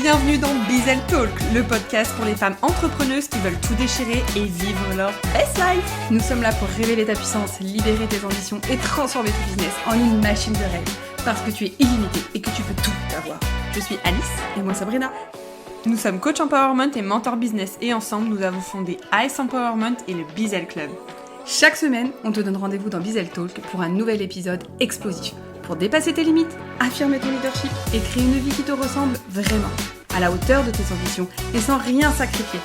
Bienvenue dans Bizel Talk, le podcast pour les femmes entrepreneuses qui veulent tout déchirer et vivre leur best life. Nous sommes là pour révéler ta puissance, libérer tes ambitions et transformer ton business en une machine de rêve. Parce que tu es illimité et que tu peux tout avoir. Je suis Alice et moi Sabrina. Nous sommes coach empowerment et mentor business et ensemble nous avons fondé Ice Empowerment et le Bizel Club. Chaque semaine, on te donne rendez-vous dans Bizel Talk pour un nouvel épisode explosif. Pour dépasser tes limites, affirmer ton leadership et créer une vie qui te ressemble vraiment, à la hauteur de tes ambitions et sans rien sacrifier.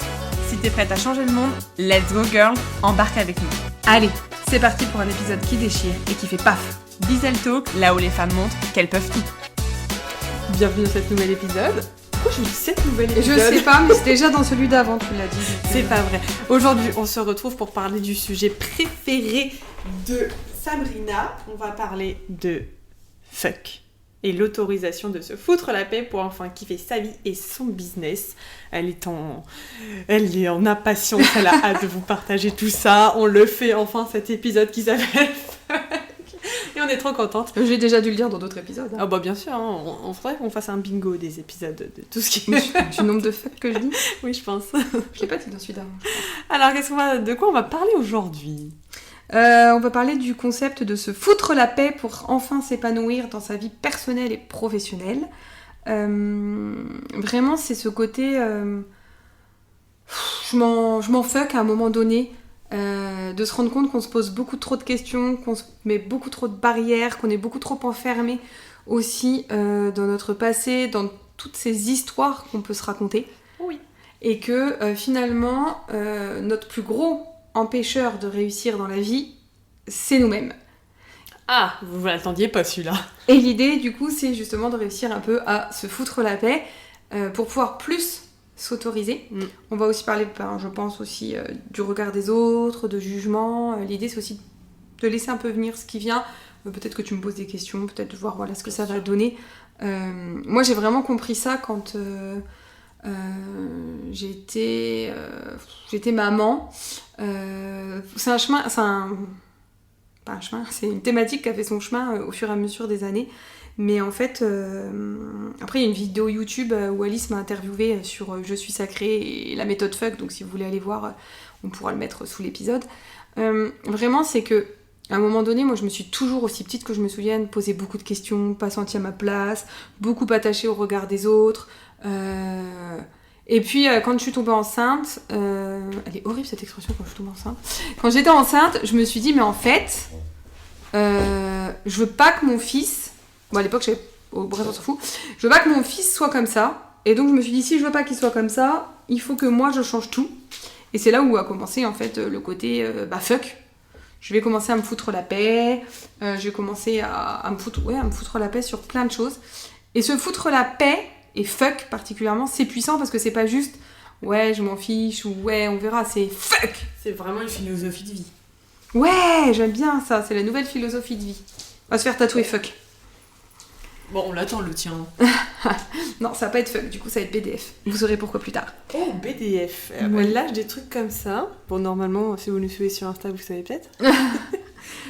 Si t'es prête à changer le monde, let's go girl, embarque avec nous. Allez, c'est parti pour un épisode qui déchire et qui fait paf. Bizel Talk, là où les femmes montrent qu'elles peuvent tout. Bienvenue dans cet nouvel épisode. Pourquoi je dis cette nouvelle épisode ? Je sais pas, mais c'est déjà dans celui d'avant, tu l'as dit. C'est pas vrai. Aujourd'hui, on se retrouve pour parler du sujet préféré de Sabrina. On va parler de fuck et l'autorisation de se foutre la paix pour enfin kiffer sa vie et son business. Elle est en impatience, elle a hâte de vous partager tout ça. On le fait enfin cet épisode qui s'appelle fuck. Et on est trop contente. J'ai déjà dû le dire dans d'autres épisodes. Ah bah bien sûr, hein. On faudrait qu'on fasse un bingo des épisodes de tout ce qui est... Du nombre de fuck que je dis. Oui, je pense. Je l'ai pas dit dans celui d'avant. Alors, de quoi on va parler aujourd'hui ? On va parler du concept de se foutre la paix pour enfin s'épanouir dans sa vie personnelle et professionnelle. Vraiment, c'est ce côté... je m'en fuck à un moment donné. De se rendre compte qu'on se pose beaucoup trop de questions, qu'on se met beaucoup trop de barrières, qu'on est beaucoup trop enfermé aussi dans notre passé, dans toutes ces histoires qu'on peut se raconter. Oui. Et que finalement, notre plus gros empêcheur de réussir dans la vie, c'est nous-mêmes. Ah, vous l'attendiez pas celui-là. Et l'idée, du coup, c'est justement de réussir un peu à se foutre la paix pour pouvoir plus s'autoriser. On va aussi parler, je pense aussi, du regard des autres, de jugement. L'idée, c'est aussi de laisser un peu venir ce qui vient. Peut-être que tu me poses des questions, peut-être de voir ce que ça va donner. Moi, j'ai vraiment compris ça quand j'étais maman. C'est un chemin... Pas un chemin, c'est une thématique qui a fait son chemin au fur et à mesure des années. Mais en fait, après il y a une vidéo YouTube où Alice m'a interviewée sur Je suis sacrée et la méthode fuck, donc si vous voulez aller voir, on pourra le mettre sous l'épisode. Vraiment, c'est que à un moment donné, moi je me suis toujours, aussi petite que je me souvienne, posé beaucoup de questions, pas sentie à ma place, beaucoup attachée au regard des autres. Et puis quand je suis tombée enceinte, elle est horrible cette expression, quand je suis tombée enceinte. Quand j'étais enceinte, je me suis dit, mais en fait, je veux pas que mon fils... Bon, à l'époque, bref, on s'en fout. Je veux pas que mon fils soit comme ça. Et donc, je me suis dit, si je veux pas qu'il soit comme ça, il faut que moi, je change tout. Et c'est là où a commencé, en fait, le côté, fuck. Je vais commencer à me foutre la paix. Je vais commencer à me foutre la paix sur plein de choses. Et se foutre la paix, et fuck particulièrement, c'est puissant parce que c'est pas juste, ouais, je m'en fiche, ou ouais, on verra, c'est fuck. C'est vraiment une philosophie de vie. Ouais, j'aime bien ça. C'est la nouvelle philosophie de vie. On va se faire tatouer fuck. Bon, on l'attend le tien. Non, ça va pas être fuck, du coup ça va être BDF. Vous saurez pourquoi plus tard. Oh, BDF. Ouais. Elle lâche des trucs comme ça. Bon, normalement, si vous nous suivez sur Insta, vous savez peut-être.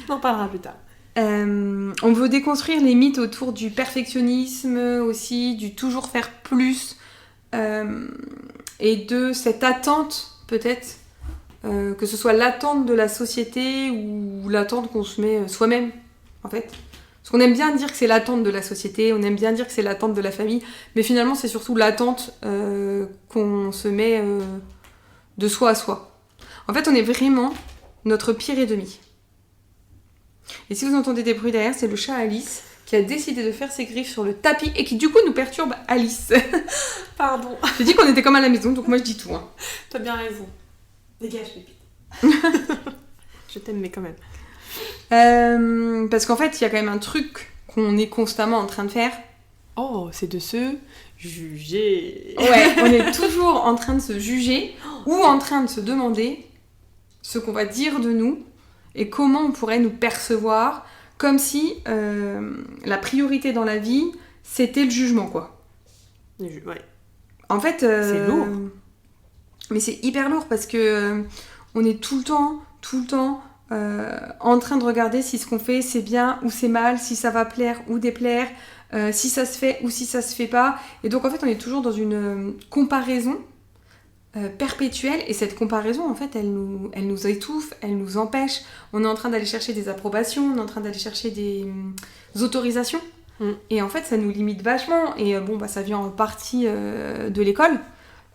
On en parlera plus tard. On veut déconstruire les mythes autour du perfectionnisme aussi, du toujours faire plus, et de cette attente peut-être, que ce soit l'attente de la société ou l'attente qu'on se met soi-même en fait. Parce qu'on aime bien dire que c'est l'attente de la société, on aime bien dire que c'est l'attente de la famille, mais finalement c'est surtout l'attente qu'on se met de soi à soi. En fait, on est vraiment notre pire ennemi. Et si vous entendez des bruits derrière, c'est le chat Alice qui a décidé de faire ses griffes sur le tapis et qui du coup nous perturbe Alice. Pardon. J'ai dit qu'on était comme à la maison, donc moi je dis tout. Hein. T'as bien raison. Dégage, pépite. Je t'aime, mais quand même. Parce qu'en fait, il y a quand même un truc qu'on est constamment en train de faire. Oh, c'est de se juger. Ouais, on est toujours en train de se juger ou en train de se demander ce qu'on va dire de nous et comment on pourrait nous percevoir, comme si la priorité dans la vie, c'était le jugement, quoi. Ouais. En fait... c'est lourd. Mais c'est hyper lourd parce que on est tout le temps en train de regarder si ce qu'on fait c'est bien ou c'est mal, si ça va plaire ou déplaire, si ça se fait ou si ça se fait pas. Et donc en fait on est toujours dans une comparaison perpétuelle, et cette comparaison en fait elle nous étouffe, elle nous empêche. On est en train d'aller chercher des approbations, on est en train d'aller chercher des autorisations, et en fait ça nous limite vachement. Et ça vient en partie de l'école,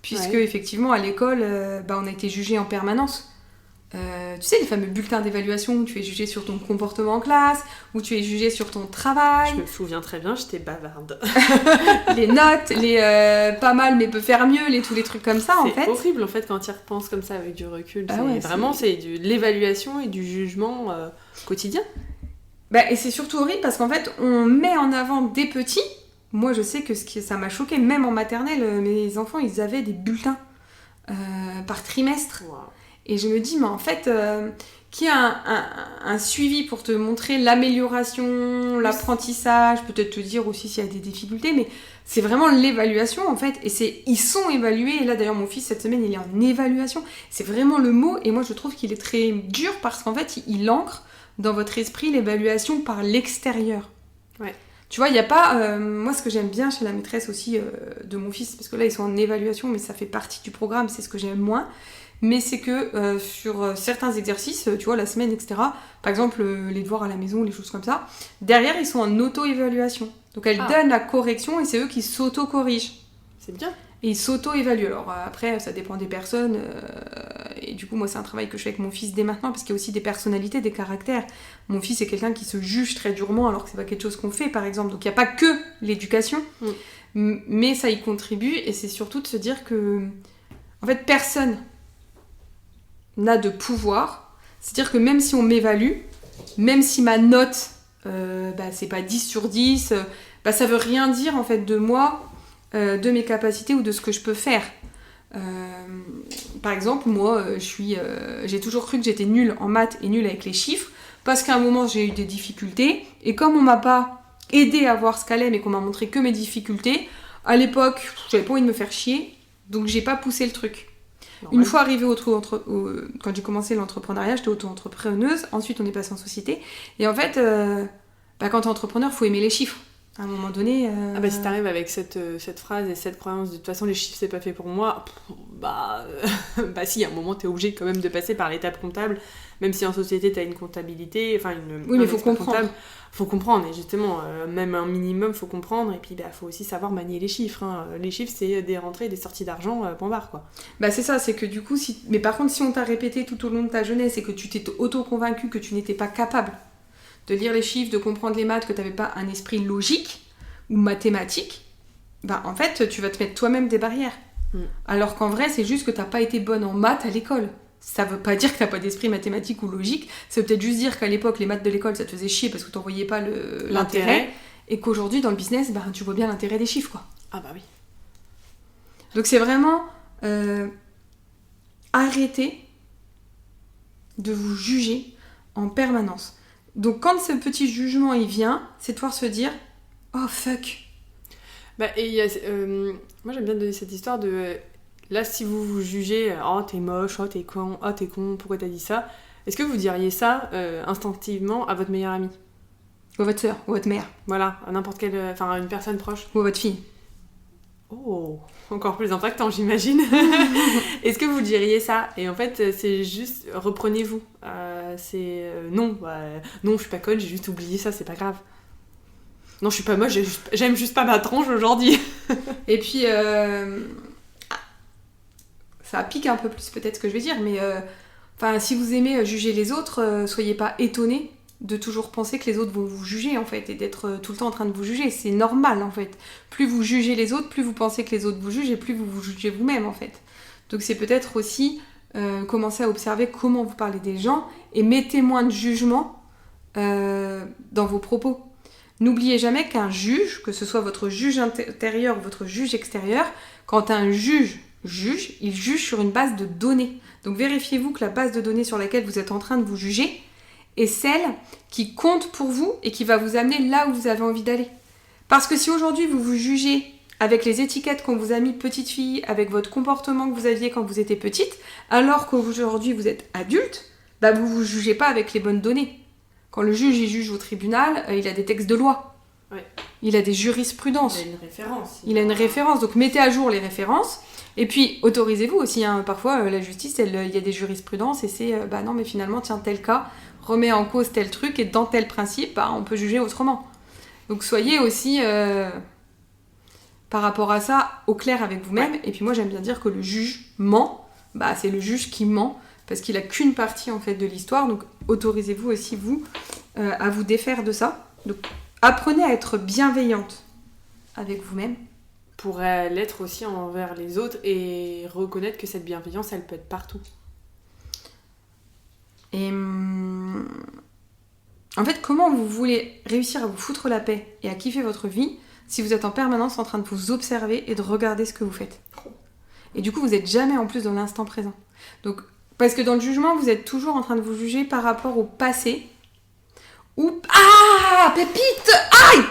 puisque effectivement à l'école on a été jugé en permanence. Tu sais, les fameux bulletins d'évaluation où tu es jugé sur ton comportement en classe, où tu es jugé sur ton travail. Je me souviens très bien, j'étais bavarde. Les notes, les pas mal mais peut faire mieux, tous les trucs comme ça en fait. C'est horrible en fait quand tu y repenses comme ça avec du recul. C'est de l'évaluation et du jugement quotidien. Et c'est surtout horrible parce qu'en fait on met en avant des petits. Moi je sais que ça m'a choqué, même en maternelle, mes enfants ils avaient des bulletins par trimestre. Wow. Et je me dis, mais en fait, qu'il y a un suivi pour te montrer l'amélioration, l'apprentissage, peut-être te dire aussi s'il y a des difficultés, mais c'est vraiment l'évaluation en fait. Et ils sont évalués, et là d'ailleurs mon fils cette semaine il est en évaluation, c'est vraiment le mot, et moi je trouve qu'il est très dur parce qu'en fait il ancre dans votre esprit l'évaluation par l'extérieur. Ouais. Tu vois, il n'y a pas... moi, ce que j'aime bien chez la maîtresse aussi de mon fils, parce que là, ils sont en évaluation, mais ça fait partie du programme, c'est ce que j'aime moins, mais c'est que sur certains exercices, tu vois, la semaine, etc., par exemple, les devoirs à la maison, les choses comme ça, derrière, ils sont en auto-évaluation. Donc, elle donne la correction et c'est eux qui s'auto-corrigent. C'est bien. Et ils s'auto-évaluent. Alors après, ça dépend des personnes. Et du coup, moi, c'est un travail que je fais avec mon fils dès maintenant, parce qu'il y a aussi des personnalités, des caractères. Mon fils est quelqu'un qui se juge très durement, alors que c'est pas quelque chose qu'on fait, par exemple. Donc il n'y a pas que l'éducation, mais ça y contribue. Et c'est surtout de se dire que, en fait, personne n'a de pouvoir. C'est-à-dire que même si on m'évalue, même si ma note, c'est pas 10 sur 10, ça veut rien dire, en fait, de moi, de mes capacités ou de ce que je peux faire. Par exemple, moi, j'ai toujours cru que j'étais nulle en maths et nulle avec les chiffres, parce qu'à un moment, j'ai eu des difficultés, et comme on m'a pas aidé à voir ce qu'allait, mais qu'on m'a montré que mes difficultés, à l'époque, j'avais pas envie de me faire chier, donc j'ai pas poussé le truc. Une fois arrivée quand j'ai commencé l'entrepreneuriat, j'étais auto-entrepreneuse, ensuite on est passé en société, et en fait, quand t'es entrepreneur, faut aimer les chiffres. À un moment donné... si t'arrives avec cette phrase et cette croyance de toute façon les chiffres c'est pas fait pour moi, si, à un moment t'es obligé quand même de passer par l'étape comptable, même si en société t'as une comptabilité, oui, mais faut comprendre. Comptable, faut comprendre, et justement, même un minimum faut comprendre, et puis faut aussi savoir manier les chiffres. Les chiffres c'est des rentrées et des sorties d'argent, point barre quoi. C'est ça, c'est que du coup, mais par contre si on t'a répété tout au long de ta jeunesse et que tu t'es auto-convaincu que tu n'étais pas capable de lire les chiffres, de comprendre les maths, que tu n'avais pas un esprit logique ou mathématique, en fait, tu vas te mettre toi-même des barrières. Alors qu'en vrai, c'est juste que tu n'as pas été bonne en maths à l'école. Ça veut pas dire que tu n'as pas d'esprit mathématique ou logique, ça veut peut-être juste dire qu'à l'époque, les maths de l'école, ça te faisait chier parce que tu n'en voyais pas l'intérêt, et qu'aujourd'hui, dans le business, tu vois bien l'intérêt des chiffres, quoi. Ah bah oui. Donc c'est vraiment arrêter de vous juger en permanence. Donc quand ce petit jugement il vient, c'est de pouvoir se dire « Oh fuck !» moi j'aime bien donner cette histoire de... là si vous vous jugez « Oh t'es moche, oh t'es con, pourquoi t'as dit ça ?» Est-ce que vous diriez ça instinctivement à votre meilleure amie ? Ou à votre sœur, ou à votre mère. Voilà, à n'importe quelle... à une personne proche. Ou à votre fille. Oh, encore plus impactant, j'imagine. Est-ce que vous diriez ça ? Et en fait, c'est juste, reprenez-vous. Non, je suis pas conne, j'ai juste oublié ça, c'est pas grave. Non, je suis pas moche, j'aime juste pas ma tronche aujourd'hui. Et puis, ça pique un peu plus peut-être ce que je vais dire, mais si vous aimez juger les autres, soyez pas étonnés de toujours penser que les autres vont vous juger en fait, et d'être tout le temps en train de vous juger. C'est normal en fait. Plus vous jugez les autres, plus vous pensez que les autres vous jugent, et plus vous vous jugez vous-même en fait. Donc c'est peut-être aussi commencer à observer comment vous parlez des gens, et mettez moins de jugement dans vos propos. N'oubliez jamais qu'un juge, que ce soit votre juge intérieur ou votre juge extérieur, quand un juge juge, il juge sur une base de données. Donc vérifiez-vous que la base de données sur laquelle vous êtes en train de vous juger est celle qui compte pour vous et qui va vous amener là où vous avez envie d'aller. Parce que si aujourd'hui vous vous jugez avec les étiquettes qu'on vous a mis petite fille, avec votre comportement que vous aviez quand vous étiez petite, alors qu'aujourd'hui vous êtes adulte, vous vous jugez pas avec les bonnes données. Quand le juge il juge au tribunal, il a des textes de loi. Ouais. Il a des jurisprudences. Il a une référence. Il a une référence, donc mettez à jour les références. Et puis, autorisez-vous aussi. Hein. Parfois, la justice, il y a des jurisprudences et c'est, bah non, mais finalement, tiens, tel cas remet en cause tel truc et dans tel principe, bah, on peut juger autrement. Donc, soyez aussi, par rapport à ça, au clair avec vous-même. Ouais. Et puis moi, j'aime bien dire que le juge ment. Bah, c'est le juge qui ment parce qu'il a qu'une partie, en fait, de l'histoire. Donc, autorisez-vous aussi, vous, à vous défaire de ça. Donc, apprenez à être bienveillante avec vous-même. Pour l'être aussi envers les autres et reconnaître que cette bienveillance, elle peut être partout. Et en fait, comment vous voulez réussir à vous foutre la paix et à kiffer votre vie si vous êtes en permanence en train de vous observer et de regarder ce que vous faites? Et du coup, vous n'êtes jamais en plus dans l'instant présent. Donc, parce que dans le jugement, vous êtes toujours en train de vous juger par rapport au passé. Ou... Ah, pépite! Aïe!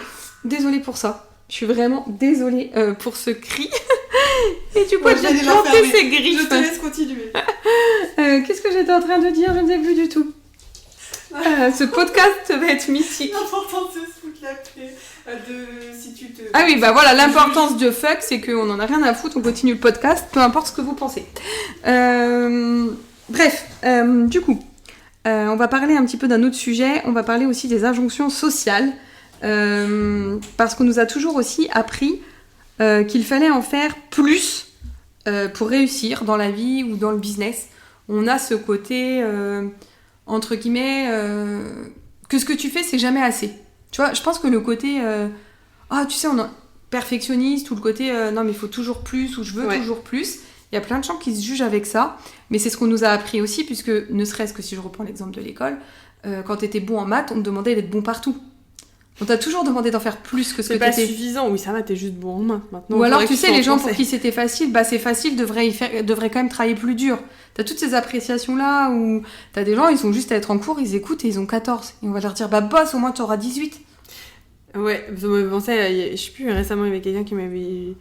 Désolée pour ça. Je suis vraiment désolée pour ce cri. Et du coup, j'ai planté ces griffes. Je te laisse continuer. Qu'est-ce que j'étais en train de dire? Je ne sais plus du tout. Ce podcast va être mythique. L'importance de se foutre la paix. Si tu te... Ah oui, bah voilà, l'importance de fuck, c'est qu'on en a rien à foutre, on continue le podcast, peu importe ce que vous pensez. Bref, du coup, on va parler un petit peu d'un autre sujet. On va parler aussi des injonctions sociales. Parce qu'on nous a toujours aussi appris qu'il fallait en faire plus pour réussir dans la vie ou dans le business. On a ce côté, entre guillemets, que ce que tu fais, c'est jamais assez. Tu vois, je pense que le côté, tu sais, on est perfectionniste, ou le côté, non mais il faut toujours plus, ou je veux toujours plus. Il y a plein de gens qui se jugent avec ça, mais c'est ce qu'on nous a appris aussi, puisque ne serait-ce que si je reprends l'exemple de l'école, quand t'étais bon en maths, on te demandait d'être bon partout. On t'a toujours demandé d'en faire plus que ce que t'étais. C'est pas suffisant, oui ça va, t'es juste bon en main maintenant. Ou alors tu sais, les gens pour qui c'était facile, bah c'est facile, devraient quand même travailler plus dur. T'as toutes ces appréciations là où t'as des gens, ils sont juste à être en cours, ils écoutent et ils ont 14. Et on va leur dire, bah boss, au moins t'auras 18. Ouais, ça me pensait, je sais plus, récemment il y avait quelqu'un qui m'avait...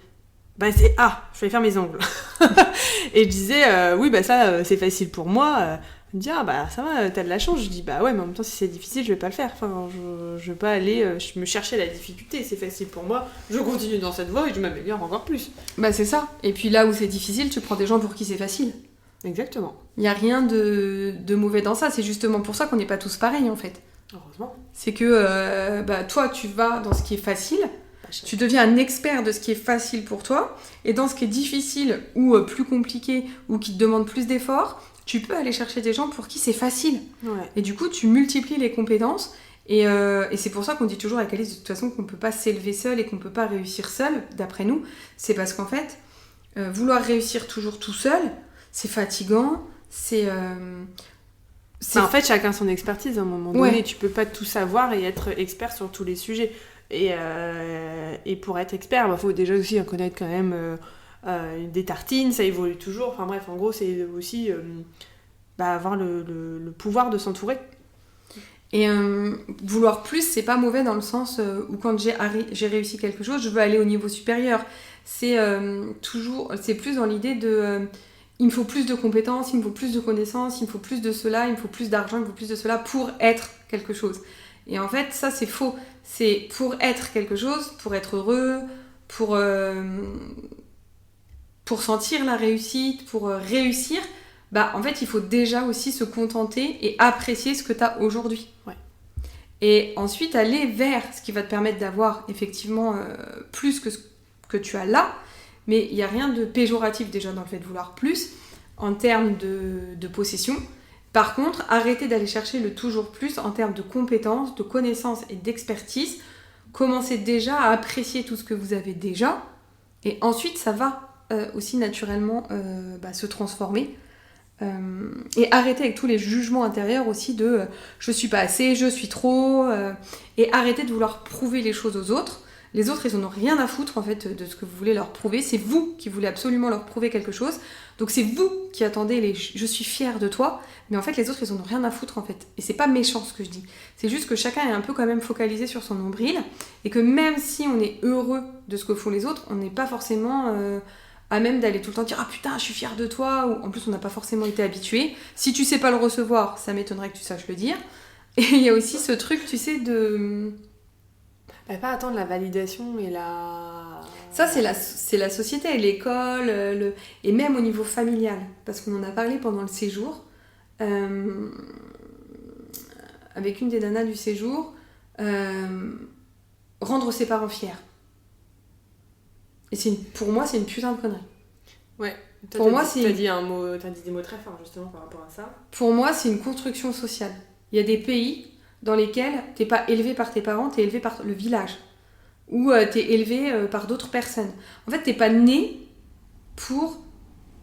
Bah c'est je vais faire mes ongles. Et je disais, oui bah ça c'est facile pour moi. Il me dit, bah ça va, t'as de la chance. Je dis, bah ouais, mais en même temps, si c'est difficile, je vais pas le faire. Enfin, je vais pas aller me chercher la difficulté. C'est facile pour moi, je continue dans cette voie et je m'améliore encore plus. Bah c'est ça. Et puis là où c'est difficile, tu prends des gens pour qui c'est facile. Exactement. Il y a rien de mauvais dans ça. C'est justement pour ça qu'on n'est pas tous pareils, en fait. Heureusement. C'est que, toi, tu vas dans ce qui est facile. Tu deviens un expert de ce qui est facile pour toi. Et dans ce qui est difficile ou plus compliqué ou qui te demande plus d'efforts, tu peux aller chercher des gens pour qui c'est facile. Ouais. Et du coup, tu multiplies les compétences. Et c'est pour ça qu'on dit toujours avec Alice, de toute façon, qu'on ne peut pas s'élever seul et qu'on ne peut pas réussir seul, d'après nous. C'est parce qu'en fait, vouloir réussir toujours tout seul, c'est fatigant, en fait, chacun son expertise à un moment donné. Tu peux pas tout savoir et être expert sur tous les sujets. Et pour être expert, il faut déjà aussi connaître quand même... des tartines, ça évolue toujours. Enfin bref, en gros, c'est aussi avoir le pouvoir de s'entourer. Et vouloir plus, c'est pas mauvais dans le sens où quand j'ai réussi quelque chose, je veux aller au niveau supérieur. C'est plus dans l'idée de il me faut plus de compétences, il me faut plus de connaissances, il me faut plus de cela, il me faut plus d'argent, il me faut plus de cela pour être quelque chose. Et en fait, ça c'est faux. C'est pour être quelque chose, pour être heureux, pour sentir la réussite, pour réussir, en fait, il faut déjà aussi se contenter et apprécier ce que tu as aujourd'hui. Ouais. Et ensuite, aller vers ce qui va te permettre d'avoir effectivement plus que ce que tu as là. Mais il n'y a rien de péjoratif déjà dans le fait de vouloir plus en termes de possession. Par contre, arrêtez d'aller chercher le toujours plus en termes de compétences, de connaissances et d'expertise. Commencez déjà à apprécier tout ce que vous avez déjà. Et ensuite, ça va aussi naturellement se transformer. Et arrêter avec tous les jugements intérieurs aussi de je suis pas assez, je suis trop. Et arrêter de vouloir prouver les choses aux autres. Les autres, ils en ont rien à foutre en fait de ce que vous voulez leur prouver. C'est vous qui voulez absolument leur prouver quelque chose. Donc c'est vous qui attendez les je suis fière de toi. Mais en fait, les autres, ils en ont rien à foutre en fait. Et c'est pas méchant ce que je dis. C'est juste que chacun est un peu quand même focalisé sur son nombril. Et que même si on est heureux de ce que font les autres, on n'est pas forcément à même d'aller tout le temps dire ah putain, je suis fière de toi. Ou en plus, on n'a pas forcément été habitué. Si tu sais pas le recevoir, ça m'étonnerait que tu saches le dire. Et il y a aussi ce truc, tu sais, Pas attendre la validation et la... Ça, c'est la société, l'école, et même au niveau familial. Parce qu'on en a parlé pendant le séjour. Avec une des nanas du séjour, rendre ses parents fiers. Et pour moi, c'est une putain de connerie. Ouais. Pour moi, t'as dit des mots très forts justement par rapport à ça. Pour moi, c'est une construction sociale. Il y a des pays dans lesquels t'es pas élevé par tes parents, t'es élevé par le village. Ou t'es élevé par d'autres personnes. En fait, t'es pas né pour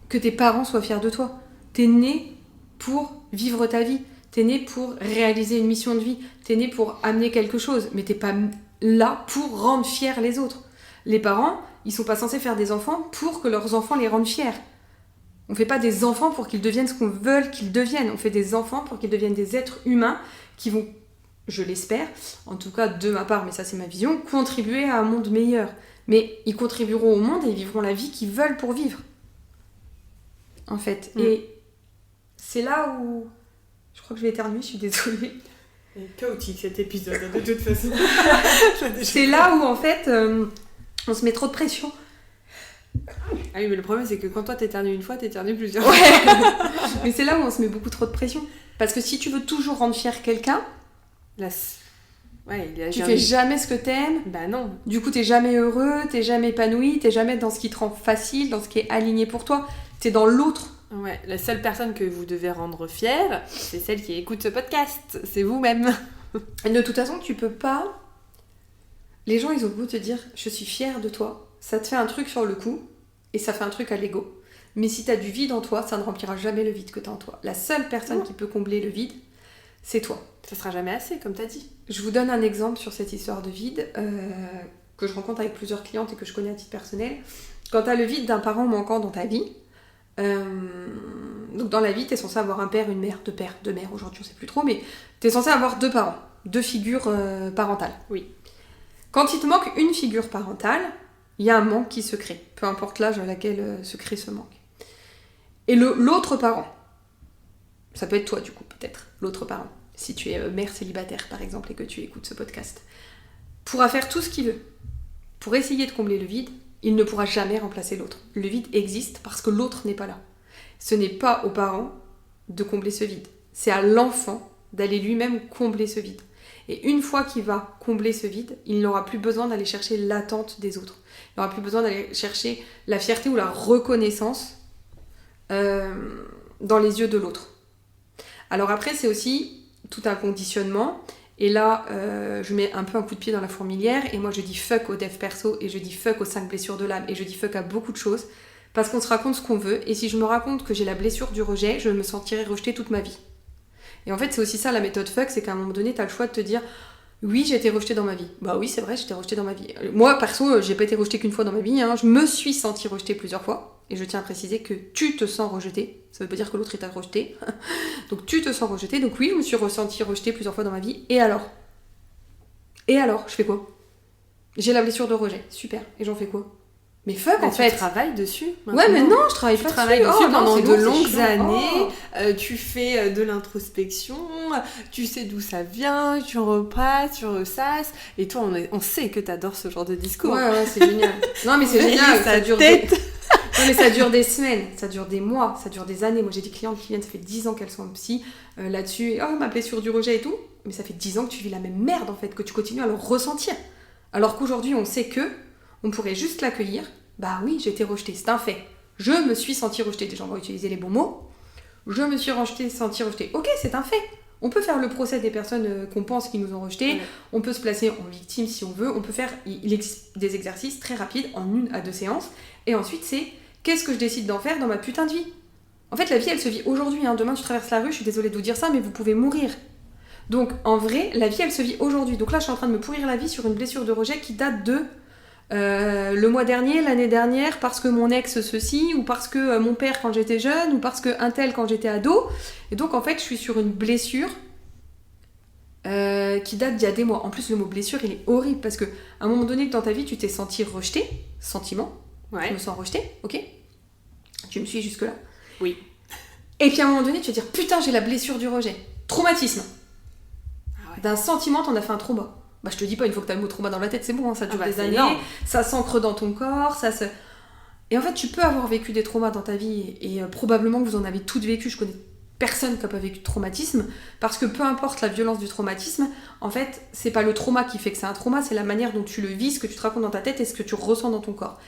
que tes parents soient fiers de toi. T'es né pour vivre ta vie. T'es né pour réaliser une mission de vie. T'es né pour amener quelque chose. Mais t'es pas là pour rendre fiers les autres. Les parents, ils sont pas censés faire des enfants pour que leurs enfants les rendent fiers. On fait pas des enfants pour qu'ils deviennent ce qu'on veut qu'ils deviennent. On fait des enfants pour qu'ils deviennent des êtres humains qui vont, je l'espère, en tout cas de ma part, mais ça c'est ma vision, contribuer à un monde meilleur. Mais ils contribueront au monde et ils vivront la vie qu'ils veulent pour vivre. En fait. Et c'est là où... Je crois que je vais éternuer, je suis désolée. C'est chaotique cet épisode, de toute façon. C'est là où en fait, on se met trop de pression. Ah oui, mais le problème c'est que quand toi t'éternues une fois, t'éternues plusieurs. Ouais. Mais c'est là où on se met beaucoup trop de pression. Parce que si tu veux toujours rendre fier quelqu'un, tu fais jamais ce que t'aimes. Bah non. Du coup, t'es jamais heureux, t'es jamais épanoui, t'es jamais dans ce qui te rend facile, dans ce qui est aligné pour toi. T'es dans l'autre. Ouais, la seule personne que vous devez rendre fière, c'est celle qui écoute ce podcast. C'est vous-même. De toute façon, tu peux pas... Les gens, ils ont beau te dire « je suis fière de toi », ça te fait un truc sur le coup, et ça fait un truc à l'ego. Mais si t'as du vide en toi, ça ne remplira jamais le vide que t'as en toi. La seule personne qui peut combler le vide, c'est toi. Ça sera jamais assez, comme t'as dit. Je vous donne un exemple sur cette histoire de vide, que je rencontre avec plusieurs clientes et que je connais à titre personnel. Quand t'as le vide d'un parent manquant dans ta vie, donc dans la vie, t'es censé avoir un père, une mère, deux mères, aujourd'hui on sait plus trop, mais t'es censé avoir deux parents, deux figures parentales. Oui. Quand il te manque une figure parentale, il y a un manque qui se crée, peu importe l'âge à laquelle se crée ce manque. Et l'autre parent, ça peut être toi du coup peut-être, l'autre parent, si tu es mère célibataire par exemple et que tu écoutes ce podcast, pourra faire tout ce qu'il veut pour essayer de combler le vide. Il ne pourra jamais remplacer l'autre. Le vide existe parce que l'autre n'est pas là. Ce n'est pas aux parents de combler ce vide. C'est à l'enfant d'aller lui-même combler ce vide. Et une fois qu'il va combler ce vide, il n'aura plus besoin d'aller chercher l'attente des autres. Il n'aura plus besoin d'aller chercher la fierté ou la reconnaissance dans les yeux de l'autre. Alors après, c'est aussi tout un conditionnement. Et là, je mets un peu un coup de pied dans la fourmilière et moi je dis fuck au dev perso et je dis fuck aux 5 blessures de l'âme et je dis fuck à beaucoup de choses parce qu'on se raconte ce qu'on veut et si je me raconte que j'ai la blessure du rejet, je me sentirai rejetée toute ma vie. Et en fait, c'est aussi ça la méthode fuck, c'est qu'à un moment donné, t'as le choix de te dire oui, j'ai été rejetée dans ma vie. Bah oui, c'est vrai, j'ai été rejetée dans ma vie. Moi, perso, j'ai pas été rejetée qu'une fois dans ma vie, hein. Je me suis sentie rejetée plusieurs fois et je tiens à préciser que tu te sens rejetée. Ça veut pas dire que l'autre est à rejeter. Donc tu te sens rejetée. Donc oui, je me suis ressentie rejetée plusieurs fois dans ma vie. Et alors, je fais quoi? J'ai la blessure de rejet. Super. Et j'en fais quoi? Mais fuck, en fait. Tu travailles dessus maintenant. Ouais, mais non, je travaille pas dessus. Tu travailles dessus pendant de longues années. Tu fais de l'introspection. Tu sais d'où ça vient. Tu repasses, tu ressasses. Et toi, on sait que t'adores ce genre de discours. Ouais, c'est génial. Non, mais c'est génial. Ça dure Non mais ça dure des semaines, ça dure des mois, ça dure des années. Moi j'ai des clientes qui viennent, ça fait 10 ans qu'elles sont en psy là-dessus, et ma blessure du rejet et tout. Mais ça fait 10 ans que tu vis la même merde en fait, que tu continues à le ressentir. Alors qu'aujourd'hui on sait que on pourrait juste l'accueillir. Bah oui, j'ai été rejetée, c'est un fait. Je me suis sentie rejetée, déjà on va utiliser les bons mots. Je me suis sentie rejetée. Ok, c'est un fait. On peut faire le procès des personnes qu'on pense qui nous ont rejetées. Ouais. On peut se placer en victime si on veut. On peut faire il existe des exercices très rapides en 1 à 2 séances. Et ensuite c'est qu'est-ce que je décide d'en faire dans ma putain de vie? En fait, la vie, elle se vit aujourd'hui. Hein. Demain, tu traverses la rue, je suis désolée de vous dire ça, mais vous pouvez mourir. Donc, en vrai, la vie, elle se vit aujourd'hui. Donc là, je suis en train de me pourrir la vie sur une blessure de rejet qui date de le mois dernier, l'année dernière, parce que mon ex ceci, ou parce que mon père quand j'étais jeune, ou parce que un tel quand j'étais ado. Et donc, en fait, je suis sur une blessure qui date d'il y a des mois. En plus, le mot blessure, il est horrible, parce qu'à un moment donné, dans ta vie, tu t'es senti rejeté, sentiment. Ouais. Je me sens rejetée, ok? Tu me suis jusque-là? Oui. Et puis à un moment donné, tu vas dire putain, j'ai la blessure du rejet. Traumatisme. Ah ouais. D'un sentiment, t'en as fait un trauma. Bah, je te dis pas, une fois que t'as le mot trauma dans la tête, c'est bon, hein, ça dure des c'est années, énorme. ça s'ancre dans ton corps, ça se... Et en fait, tu peux avoir vécu des traumas dans ta vie, et probablement que vous en avez toutes vécu, je connais personne qui n'a pas vécu de traumatisme, parce que peu importe la violence du traumatisme, en fait, c'est pas le trauma qui fait que c'est un trauma, c'est la manière dont tu le vis, ce que tu te racontes dans ta tête et ce que tu ressens dans ton corps.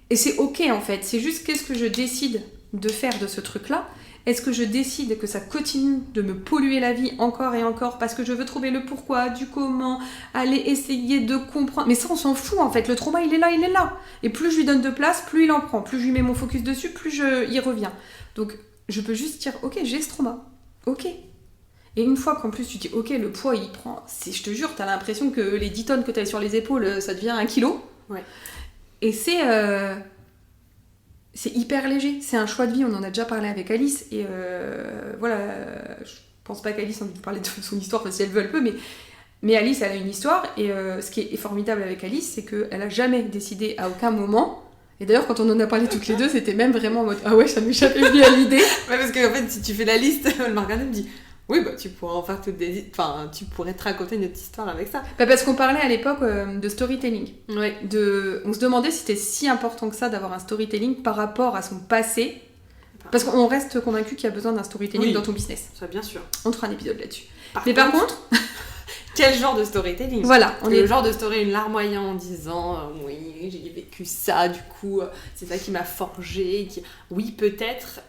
Et c'est ok en fait, c'est juste qu'est-ce que je décide de faire de ce truc-là. Est-ce que je décide que ça continue de me polluer la vie encore et encore parce que je veux trouver le pourquoi, du comment, aller essayer de comprendre. Mais ça, on s'en fout en fait. Le trauma, il est là, il est là. Et plus je lui donne de place, plus il en prend. Plus je lui mets mon focus dessus, plus il revient. Donc, je peux juste dire, ok, j'ai ce trauma. Ok. Et une fois qu'en plus tu dis, ok, le poids, il prend... Je te jure, t'as l'impression que les 10 tonnes que t'as sur les épaules, ça devient 1 kilo. Ouais. Et c'est hyper léger, c'est un choix de vie, on en a déjà parlé avec Alice, et voilà, je pense pas qu'Alice a envie de parler de son histoire, parce que si elle veut, elle peut, mais Alice, elle a une histoire, et ce qui est formidable avec Alice, c'est qu'elle a jamais décidé à aucun moment, et d'ailleurs quand on en a parlé toutes les deux, c'était même vraiment en mode, ah ouais, ça m'échappait venu à l'idée. Ouais, parce qu'en fait, si tu fais la liste, elle m'a regardé et me dit... Oui, bah tu pourrais en faire toutes des... Enfin, tu pourrais te raconter une autre histoire avec ça. Bah parce qu'on parlait à l'époque de storytelling. Ouais. On se demandait si c'était si important que ça d'avoir un storytelling par rapport à son passé. Parce qu'on reste convaincu qu'il y a besoin d'un storytelling dans ton business. Ça, bien sûr. On te fera un épisode là-dessus. Par contre... Quel genre de storytelling? Voilà. Le genre de story, une larmoyant en disant oui, j'ai vécu ça, du coup, c'est ça qui m'a forgé. Oui, peut-être,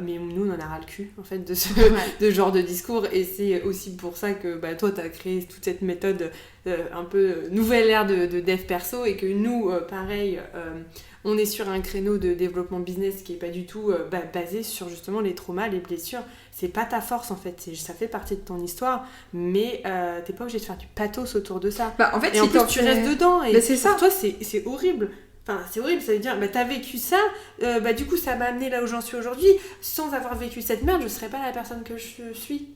mais nous, on en a ras le cul, en fait, de ce genre de discours. Et c'est aussi pour ça que toi, t'as créé toute cette méthode un peu nouvelle ère de dev perso, et que nous, pareil, on est sur un créneau de développement business qui est pas du tout basé sur justement les traumas, les blessures. C'est pas ta force en fait, ça fait partie de ton histoire, mais t'es pas obligé de faire du pathos autour de ça. Bah, en fait, et en plus tu restes dedans, et c'est ça. Pour toi c'est horrible. Enfin, c'est horrible, ça veut dire, t'as vécu ça, du coup ça m'a amené là où j'en suis aujourd'hui. Sans avoir vécu cette merde, je serais pas la personne que je suis.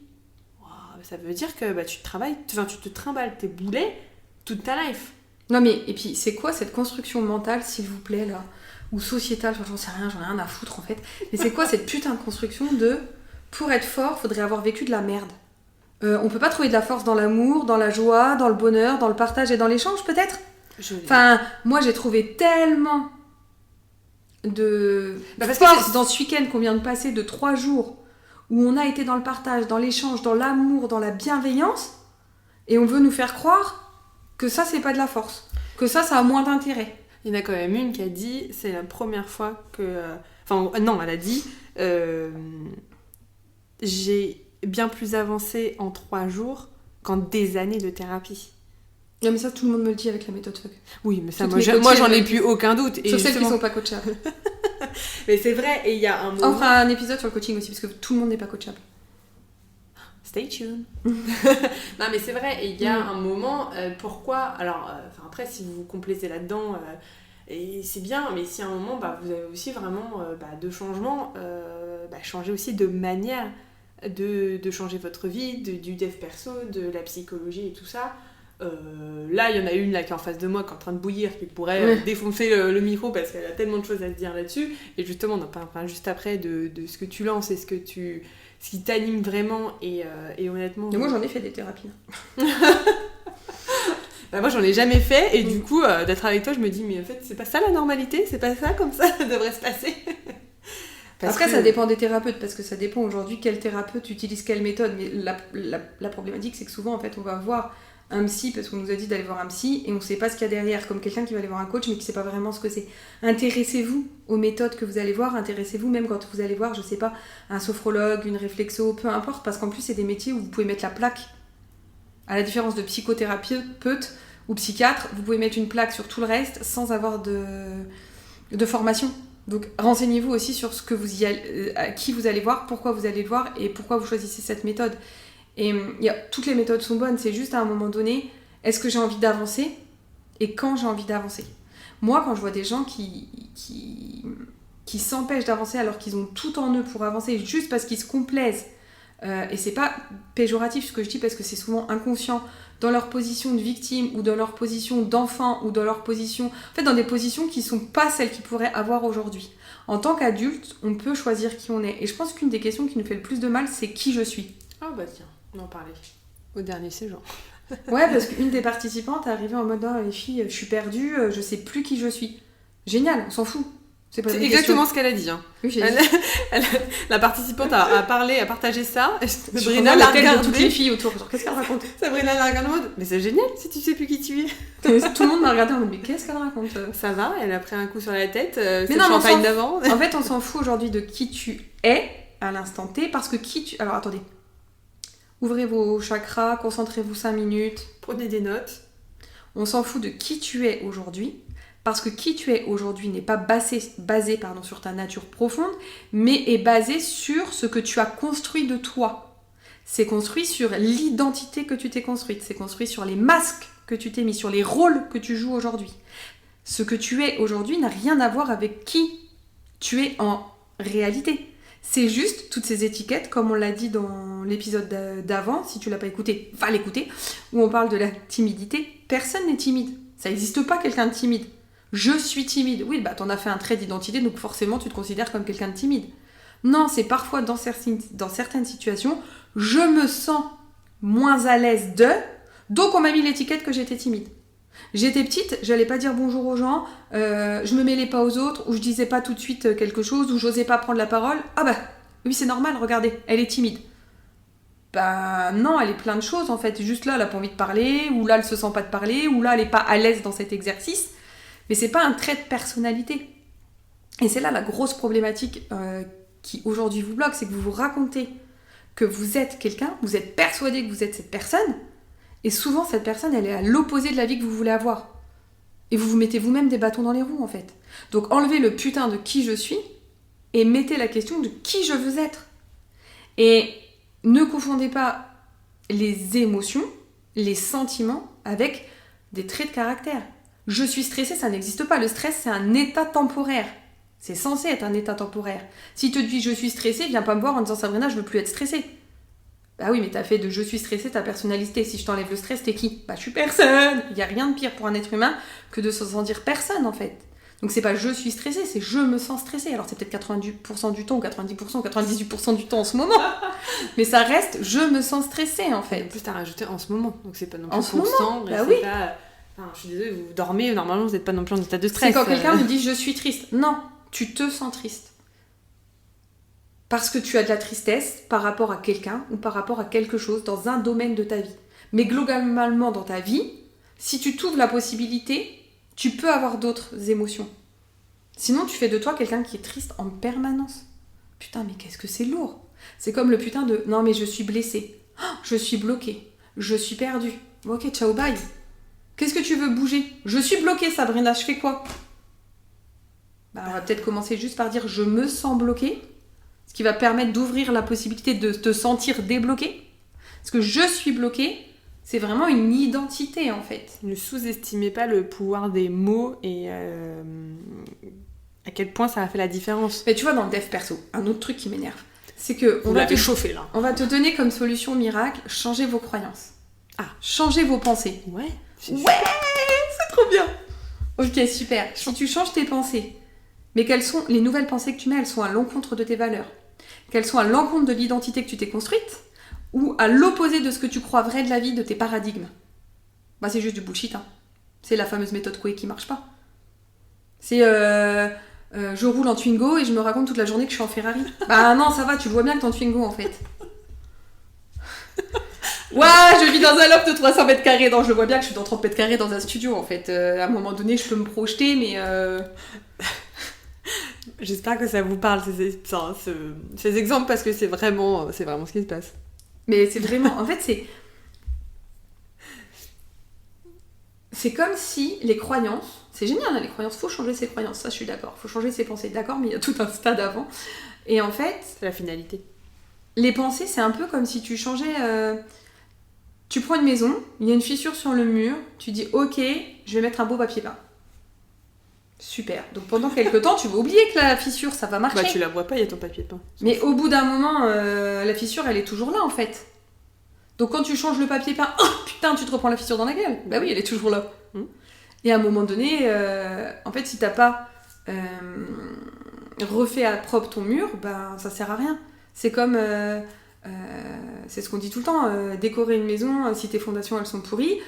Wow, ça veut dire que tu te trimbales tes boulets toute ta life. Non mais, et puis c'est quoi cette construction mentale, s'il vous plaît, là, ou sociétale, j'en sais rien, j'en ai rien à foutre en fait, mais c'est quoi cette putain de construction de pour être fort, faudrait avoir vécu de la merde. On peut pas trouver de la force dans l'amour, dans la joie, dans le bonheur, dans le partage et dans l'échange peut-être. Enfin, moi j'ai trouvé tellement de force dans ce week-end qu'on vient de passer de 3 jours où on a été dans le partage, dans l'échange, dans l'amour, dans la bienveillance, et on veut nous faire croire que ça c'est pas de la force, que ça a moins d'intérêt. Il y en a quand même une qui a dit, c'est la première fois que... non, elle a dit, j'ai bien plus avancé en 3 jours qu'en des années de thérapie. Non mais ça tout le monde me le dit avec la méthode FUCK. Oui, mais ça moi j'en ai plus aucun doute. Sauf celles qui sont pas coachables. Mais c'est vrai, et il y a un moment... On fera un épisode sur le coaching aussi, parce que tout le monde n'est pas coachable. Stay tuned. Non mais c'est vrai, et il y a un moment, pourquoi... Alors, après, si vous vous complaisez là-dedans, et c'est bien, mais si à un moment, vous avez aussi vraiment de changements, changer aussi de manière de changer votre vie, du dev perso, de la psychologie et tout ça. Là, il y en a une là qui est en face de moi, qui est en train de bouillir, qui pourrait défoncer le micro parce qu'elle a tellement de choses à se dire là-dessus. Et justement, on en parle juste après de ce que tu lances et ce qui t'anime vraiment. Et honnêtement... Et moi, j'en ai fait des thérapies. Moi, j'en ai jamais fait. Et du coup, d'être avec toi, je me dis, mais en fait, c'est pas ça la normalité, c'est pas ça comme ça devrait se passer. Après, ça dépend des thérapeutes, parce que ça dépend aujourd'hui quel thérapeute utilise quelle méthode. Mais la problématique, c'est que souvent, en fait, on va voir un psy parce qu'on nous a dit d'aller voir un psy et on sait pas ce qu'il y a derrière, comme quelqu'un qui va aller voir un coach mais qui sait pas vraiment ce que c'est. Intéressez-vous aux méthodes que vous allez voir, intéressez-vous même quand vous allez voir, je sais pas, un sophrologue, une réflexo, peu importe, parce qu'en plus c'est des métiers où vous pouvez mettre la plaque. À la différence de psychothérapeute ou psychiatre, vous pouvez mettre une plaque sur tout le reste sans avoir de formation. Donc renseignez-vous aussi sur ce que à qui vous allez voir, pourquoi vous allez le voir et pourquoi vous choisissez cette méthode. Et toutes les méthodes sont bonnes, c'est juste à un moment donné, est-ce que j'ai envie d'avancer et quand j'ai envie d'avancer. Moi, quand je vois des gens qui s'empêchent d'avancer alors qu'ils ont tout en eux pour avancer juste parce qu'ils se complaisent, et c'est pas péjoratif ce que je dis parce que c'est souvent inconscient, dans leur position de victime ou dans leur position d'enfant ou dans leur position... En fait, dans des positions qui sont pas celles qu'ils pourraient avoir aujourd'hui. En tant qu'adulte, on peut choisir qui on est. Et je pense qu'une des questions qui nous fait le plus de mal, c'est qui je suis. Ah bah tiens, on en parlait au dernier séjour. Ouais, parce qu'une des participantes est arrivée en mode oh, les filles, je suis perdue, je sais plus qui je suis. Génial, on s'en fout. C'est exactement ce qu'elle a dit. Hein. Oui, j'ai dit. La participante a parlé, a partagé ça. Sabrina l'a regardé. Toutes les filles autour. Genre, qu'est-ce qu'elle raconte? Sabrina l'a regardé en mode mais c'est génial si tu sais plus qui tu es. Tout le monde m'a regardé en mode mais qu'est-ce qu'elle raconte? Ça va, elle a pris un coup sur la tête. C'est mais le champagne d'avant. En fait, on s'en fout aujourd'hui de qui tu es à l'instant T parce que qui tu. Alors attendez. Ouvrez vos chakras, concentrez-vous 5 minutes. Prenez des notes. On s'en fout de qui tu es aujourd'hui. Parce que qui tu es aujourd'hui n'est pas basé sur ta nature profonde, mais est basé sur ce que tu as construit de toi. C'est construit sur l'identité que tu t'es construite, c'est construit sur les masques que tu t'es mis, sur les rôles que tu joues aujourd'hui. Ce que tu es aujourd'hui n'a rien à voir avec qui tu es en réalité. C'est juste toutes ces étiquettes, comme on l'a dit dans l'épisode d'avant, si tu l'as pas écouté, va l'écouter, où on parle de la timidité. Personne n'est timide. Ça n'existe pas quelqu'un de timide. Je suis timide. Oui, bah t'en as fait un trait d'identité, donc forcément tu te considères comme quelqu'un de timide. Non, c'est parfois dans certaines situations, je me sens moins à l'aise donc on m'a mis l'étiquette que j'étais timide. J'étais petite, j'allais pas dire bonjour aux gens, je me mêlais pas aux autres, ou je disais pas tout de suite quelque chose, ou j'osais pas prendre la parole. Ah bah, oui c'est normal, regardez, elle est timide. Bah non, elle est plein de choses en fait. Juste là, elle a pas envie de parler, ou là, elle se sent pas de parler, ou là, elle est pas à l'aise dans cet exercice. Mais c'est pas un trait de personnalité. Et c'est là la grosse problématique qui aujourd'hui vous bloque, c'est que vous vous racontez que vous êtes quelqu'un, vous êtes persuadé que vous êtes cette personne, et souvent cette personne, elle est à l'opposé de la vie que vous voulez avoir. Et vous vous mettez vous-même des bâtons dans les roues en fait. Donc enlevez le putain de qui je suis, et mettez la question de qui je veux être. Et ne confondez pas les émotions, les sentiments, avec des traits de caractère. Je suis stressée, ça n'existe pas. Le stress, c'est un état temporaire. C'est censé être un état temporaire. Si tu te dis je suis stressée, viens pas me voir en disant Sabrina, je veux plus être stressée. Bah oui, mais t'as fait de je suis stressée ta personnalité. Si je t'enlève le stress, t'es qui? Bah je suis personne. Il y a rien de pire pour un être humain que de se sentir personne en fait. Donc c'est pas je suis stressée, c'est je me sens stressée. Alors c'est peut-être 90% du temps, ou 90%, ou 98% du temps en ce moment. Mais ça reste je me sens stressée en fait. En plus t'as rajouté en ce moment, donc c'est pas non plus en ce constant. Bah oui. Enfin, je suis désolée, vous dormez, normalement vous n'êtes pas non plus en état de stress. C'est quand quelqu'un me dit je suis triste. Non, tu te sens triste. Parce que tu as de la tristesse par rapport à quelqu'un ou par rapport à quelque chose dans un domaine de ta vie. Mais globalement dans ta vie, si tu t'ouvres la possibilité, tu peux avoir d'autres émotions. Sinon tu fais de toi quelqu'un qui est triste en permanence. Putain mais qu'est-ce que c'est lourd. C'est comme le putain de non mais je suis blessée, je suis bloquée, je suis perdue. Ok, ciao bye. Qu'est-ce que tu veux bouger? Je suis bloquée, Sabrina, je fais quoi? Bah, on va peut-être commencer juste par dire je me sens bloquée, ce qui va permettre d'ouvrir la possibilité de te sentir débloquée. Parce que je suis bloquée, c'est vraiment une identité en fait. Ne sous-estimez pas le pouvoir des mots et à quel point ça a fait la différence. Mais tu vois, dans le dev perso, un autre truc qui m'énerve, c'est que on va te chauffer là. On va te donner comme solution miracle, changer vos croyances. Changer vos pensées. Ouais, c'est trop bien. Ok, super. Si tu changes tes pensées, mais quelles sont les nouvelles pensées que tu mets, elles sont à l'encontre de tes valeurs, qu'elles sont à l'encontre de l'identité que tu t'es construite, ou à l'opposé de ce que tu crois vrai de la vie, de tes paradigmes. Bah c'est juste du bullshit, hein. C'est la fameuse méthode Coué qui marche pas. C'est je roule en Twingo et je me raconte toute la journée que je suis en Ferrari. Bah non, ça va, tu le vois bien que t'es en Twingo en fait. Ouais, je vis dans un loft de 300 mètres carrés. Non, je le vois bien que je suis dans 30 mètres carrés dans un studio en fait. À un moment donné, je peux me projeter, mais. J'espère que ça vous parle ces exemples parce que c'est vraiment ce qui se passe. Mais c'est vraiment. En fait, c'est comme si les croyances. C'est génial, hein, les croyances. Faut changer ses croyances, ça je suis d'accord. Faut changer ses pensées, d'accord, mais il y a tout un stade avant. Et en fait. C'est la finalité. Les pensées, c'est un peu comme si tu changeais. Tu prends une maison, il y a une fissure sur le mur, tu dis ok, je vais mettre un beau papier peint. Super. Donc pendant quelques temps, tu vas oublier que la fissure, ça va marcher. Bah tu la vois pas, il y a ton papier peint. Mais au bout d'un moment, la fissure, elle est toujours là en fait. Donc quand tu changes le papier peint, oh putain, tu te reprends la fissure dans la gueule. Bah oui, elle est toujours là. Et à un moment donné, en fait, si t'as pas refait à propre ton mur, bah ça sert à rien. C'est comme c'est ce qu'on dit tout le temps, décorer une maison, si tes fondations elles sont pourries,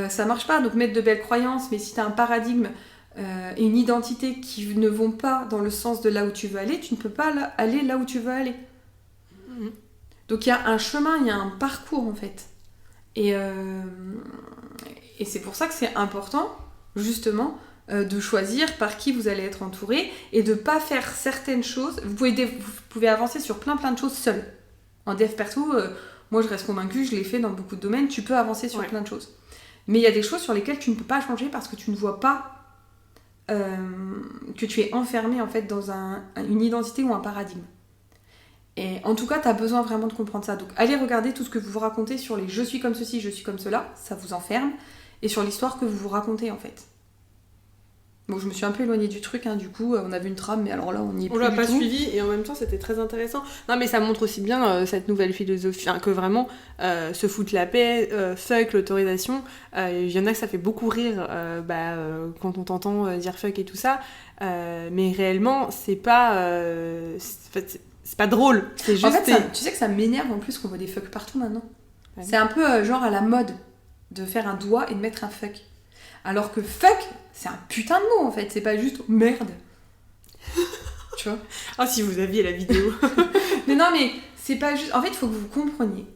ça marche pas. Donc mettre de belles croyances, mais si tu as un paradigme et une identité qui ne vont pas dans le sens de là où tu veux aller, tu ne peux pas aller là où tu veux aller. Donc il y a un chemin, il y a un parcours en fait. Et c'est pour ça que c'est important, justement, de choisir par qui vous allez être entouré et de pas faire certaines choses. Vous pouvez avancer sur plein de choses seul. En dev perso, moi je reste convaincue, je l'ai fait dans beaucoup de domaines, tu peux avancer sur plein de choses. Mais il y a des choses sur lesquelles tu ne peux pas changer parce que tu ne vois pas que tu es enfermé en fait dans une identité ou un paradigme. Et en tout cas, tu as besoin vraiment de comprendre ça. Donc allez regarder tout ce que vous vous racontez sur les « je suis comme ceci, je suis comme cela », ça vous enferme, et sur l'histoire que vous vous racontez en fait. Bon, je me suis un peu éloignée du truc, hein, du coup, on avait une trame, mais alors là, on n'y est plus du tout. On l'a pas suivi, et en même temps, c'était très intéressant. Non, mais ça montre aussi bien cette nouvelle philosophie, que vraiment, se foutre la paix, fuck l'autorisation, il y en a que ça fait beaucoup rire quand on t'entend dire fuck et tout ça, mais réellement, c'est pas drôle, c'est juste... En fait, tu sais que ça m'énerve en plus qu'on voit des fuck partout maintenant. Ouais. C'est un peu genre à la mode de faire un doigt et de mettre un fuck. Alors que fuck, c'est un putain de mot en fait, c'est pas juste merde. Tu vois ? Ah, si vous aviez la vidéo. Mais non, mais c'est pas juste. En fait, il faut que vous compreniez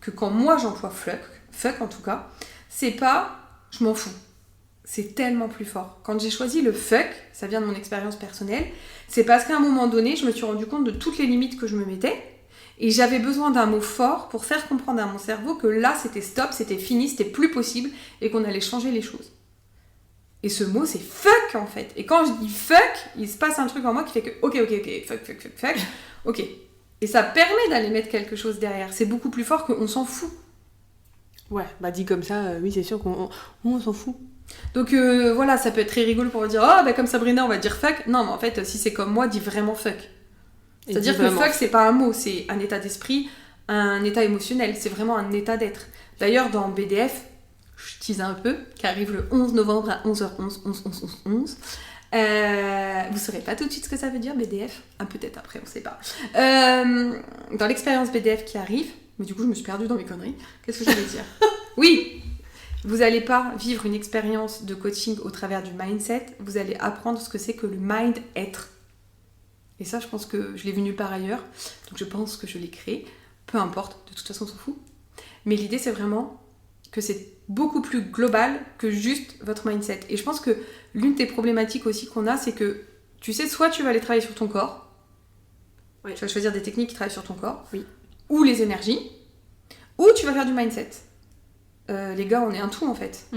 que quand moi j'emploie fuck en tout cas, c'est pas je m'en fous. C'est tellement plus fort. Quand j'ai choisi le fuck, ça vient de mon expérience personnelle, c'est parce qu'à un moment donné, je me suis rendu compte de toutes les limites que je me mettais. Et j'avais besoin d'un mot fort pour faire comprendre à mon cerveau que là, c'était stop, c'était fini, c'était plus possible et qu'on allait changer les choses. Et ce mot, c'est fuck en fait. Et quand je dis fuck, il se passe un truc en moi qui fait que ok, fuck, ok. Et ça permet d'aller mettre quelque chose derrière. C'est beaucoup plus fort qu'on s'en fout. Ouais, bah dit comme ça, oui, c'est sûr qu'on s'en fout. Donc voilà, ça peut être très rigolo pour dire oh, bah comme Sabrina, on va dire fuck. Non, mais en fait, si c'est comme moi, dis vraiment fuck. C'est-à-dire que fuck, c'est pas un mot, c'est un état d'esprit, un état émotionnel, c'est vraiment un état d'être. D'ailleurs, dans BDF, je tease un peu, qui arrive le 11 novembre à 11h11, 11. Vous saurez pas tout de suite ce que ça veut dire, BDF. Peut-être après, on sait pas. Dans l'expérience BDF qui arrive, mais du coup, je me suis perdue dans mes conneries. Qu'est-ce que j'allais dire ? Oui, vous allez pas vivre une expérience de coaching au travers du mindset, vous allez apprendre ce que c'est que le mind-être. Et ça, je pense que je l'ai vu nulle part ailleurs, donc je pense que je l'ai créé. Peu importe, de toute façon, on s'en fout. Mais l'idée, c'est vraiment que c'est beaucoup plus global que juste votre mindset. Et je pense que l'une des problématiques aussi qu'on a, c'est que, tu sais, soit tu vas aller travailler sur ton corps, tu vas choisir des techniques qui travaillent sur ton corps, ou les énergies, ou tu vas faire du mindset. Les gars, on est un tout, en fait.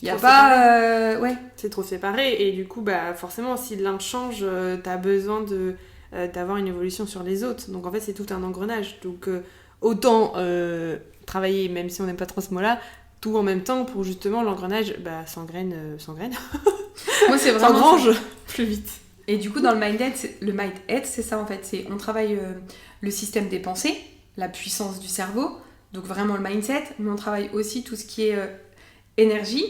Il n'y a pas... C'est trop séparé, et du coup, bah, forcément, si l'un change, t'as besoin d'avoir une évolution sur les autres. Donc, en fait, c'est tout un engrenage. Donc, autant travailler, même si on n'aime pas trop ce mot-là, tout en même temps pour justement l'engrenage s'engraine. Moi, c'est vraiment s'engrange plus vite. Et du coup, dans le mindset, c'est ça, en fait. On travaille le système des pensées, la puissance du cerveau, donc vraiment le mindset, mais on travaille aussi tout ce qui est énergie,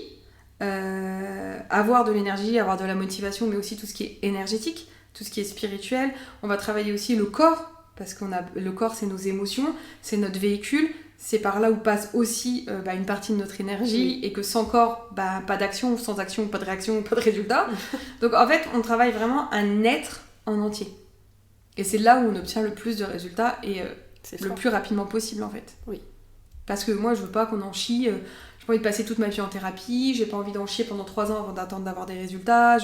avoir de l'énergie, avoir de la motivation, mais aussi tout ce qui est énergétique, tout ce qui est spirituel. On va travailler aussi le corps, parce que le corps, c'est nos émotions, c'est notre véhicule, c'est par là où passe aussi une partie de notre énergie, et que sans corps, pas d'action, sans action, pas de réaction, pas de résultat. Donc en fait, on travaille vraiment un être en entier. Et c'est là où on obtient le plus de résultats, et le plus rapidement possible, en fait. Oui. Parce que moi, je veux pas qu'on en chie... j'ai pas envie de passer toute ma vie en thérapie, j'ai pas envie d'en chier pendant 3 ans avant d'attendre d'avoir des résultats.